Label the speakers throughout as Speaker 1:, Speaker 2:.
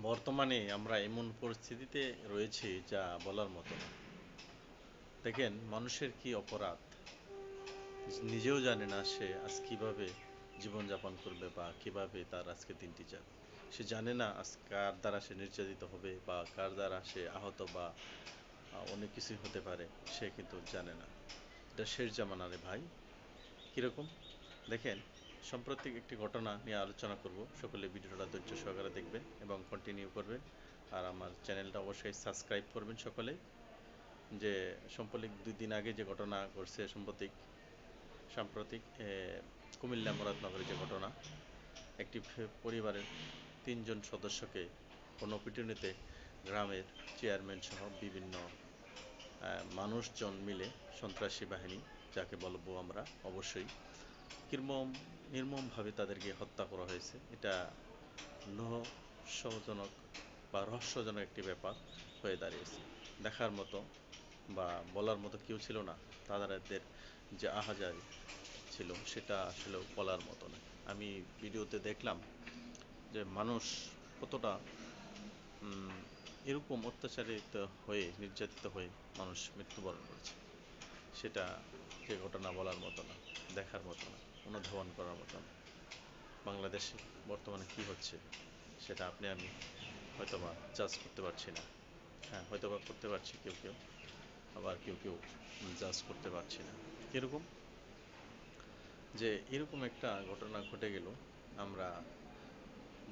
Speaker 1: বর্তমানে আমরা এমন পরিস্থিতিতে রয়েছি যা বলার মতো না। দেখেন মানুষের কি অপরাধ, নিজেও জানে না সে আজ কিভাবে জীবনযাপন করবে বা কিভাবে তার আজকে দিনটি যাবে। সে জানে না আজ কার দ্বারা সে নির্যাতিত হবে বা কার দ্বারা সে আহত বা অনেক কিছুই হতে পারে, সে কিন্তু জানে না। এটা শেষ জামানা রে ভাই। কিরকম দেখেন, সাম্প্রতিক একটি ঘটনা নিয়ে আলোচনা করব। সকলে ভিডিওটা ধৈর্য সহকারে দেখবেন এবং কন্টিনিউ করবেন। আর আমার চ্যানেলটা অবশ্যই সাবস্ক্রাইব করবেন সকলে। যে সাম্প্রতিক 2 দিন আগে যে ঘটনা ঘটছে, সাম্প্রতিক কুমিল্লা মুরাদনগরে যে ঘটনা, একটি পরিবারের 3 জন সদস্যকে গণপিটুনিতে গ্রামের চেয়ারম্যান সহ বিভিন্ন মানুষজন মিলে, সন্ত্রাসী বাহিনী যাকে বলবো আমরা, অবশ্যই নির্মমভাবে তাদেরকে হত্যা করা হয়েছে। এটা রহস্যজনক বা রহস্যজনক একটি ব্যাপার হয়ে দাঁড়িয়েছে। দেখার মতো বা বলার মতো কেউ ছিল না। তাদের যে আহাজারি ছিল সেটা আসলে বলার মতো না। আমি ভিডিওতে দেখলাম যে মানুষ কতটা এরকম অত্যাচারিত হয়ে, নির্যাতিত হয়ে মানুষ মৃত্যুবরণ করেছে। সেটা যে ঘটনা বলার মতো না, দেখার মতো না, অনুধাবন করার মতো না। বাংলাদেশে বর্তমানে কি হচ্ছে সেটা আপনি আমি হয়তোবা জাজ করতে পারছি না। হ্যাঁ, হয়তোবা করতে পারছি কেউ কেউ, আবার কেউ কেউ জাজ করতে পারছি না। কীরকম যে এরকম একটা ঘটনা ঘটে গেল, আমরা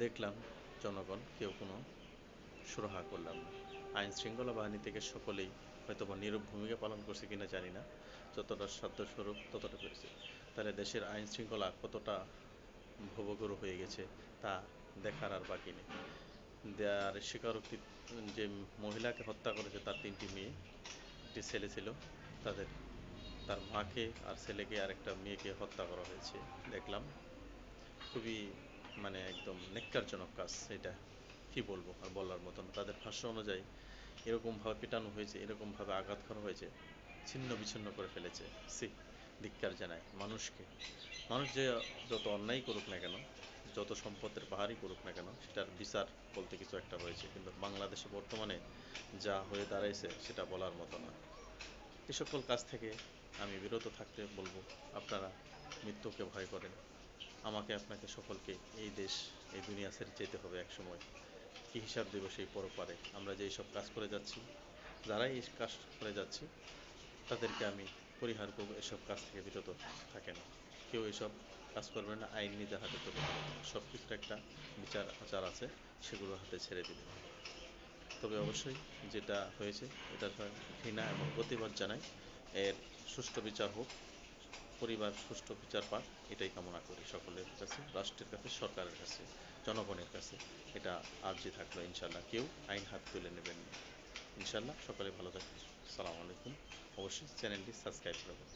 Speaker 1: দেখলাম জনগণ কেউ কোনো সুরাহা করলাম না। আইন শৃঙ্খলা বাহিনী থেকে সকলেই হয়তোবা নীরব ভূমিকা পালন করছে কিনা জানি না, যতটা সাধ্যস্বরূপ ততটা করেছে। তাহলে দেশের আইন শৃঙ্খলা কতটা ভবঘুরে হয়ে গেছে তা দেখার আর বাকি নেই। আর স্বীকারোক্তি, যে মহিলাকে হত্যা করেছে তার 3টি মেয়ে, একটি ছেলে ছিল। তাদের তার মাকে আর ছেলেকে আর একটা মেয়েকে হত্যা করা হয়েছে দেখলাম। খুবই মানে একদম নেক্কারজনক কাজ এটা। কি বলবো, আর বলার মতন। তাদের ভাষ্য অনুযায়ী এরকমভাবে পেটানো হয়েছে, এরকমভাবে আঘাত করা হয়েছে, ছিন্ন বিচ্ছিন্ন করে ফেলেছে। সি, ধিক্কার জানায় মানুষকে। মানুষ যে যত অন্যায় করুক না কেন, যত সম্পদের পাহাড়ই করুক না কেন, সেটার বিচার বলতে কিছু একটা রয়েছে। কিন্তু বাংলাদেশে বর্তমানে যা হয়ে দাঁড়াইছে সেটা বলার মতো না। এ সকল কাজ থেকে আমি বিরত থাকতে বলবো। আপনারা মৃত্যুকে ভয় করেন, আমাকে আপনাকে সকলকে এই দেশ, এই দুনিয়া ছেড়ে যেতে হবে একসময়। কী হিসাব দেব সেই পরপারে? আমরা যে এইসব কাজ করে যাচ্ছি, যারাই এই কাজ করে যাচ্ছি, তাদেরকে আমি পরিহার করব এসব কাজ থেকে বিরত থাকেন। কেউ এসব কাজ করবেন না, আইন নিজের হাতে তুলে নেবেন। সব কিছুর একটা বিচার আচার আছে, সেগুলোর হাতে ছেড়ে দিবেন। তবে অবশ্যই যেটা হয়েছে এটা ঘৃণা এবং প্রতিবাদ জানাই। এর সুষ্ঠু বিচার হোক, পরিবার সুষ্ঠু বিচার পাক, এটাই কামনা করি সকলের কাছে, রাষ্ট্রের কাছে, সরকারের কাছে, জনগণের কাছে। এটা আর্জি থাকলো ইনশাল্লাহ, কেউ আইন হাত তুলে নেবেন না ইনশাল্লাহ। সকলে ভালো থাকবেন। আসসালামু আলাইকুম। অবশ্যই চ্যানেলটি সাবস্ক্রাইব করবেন।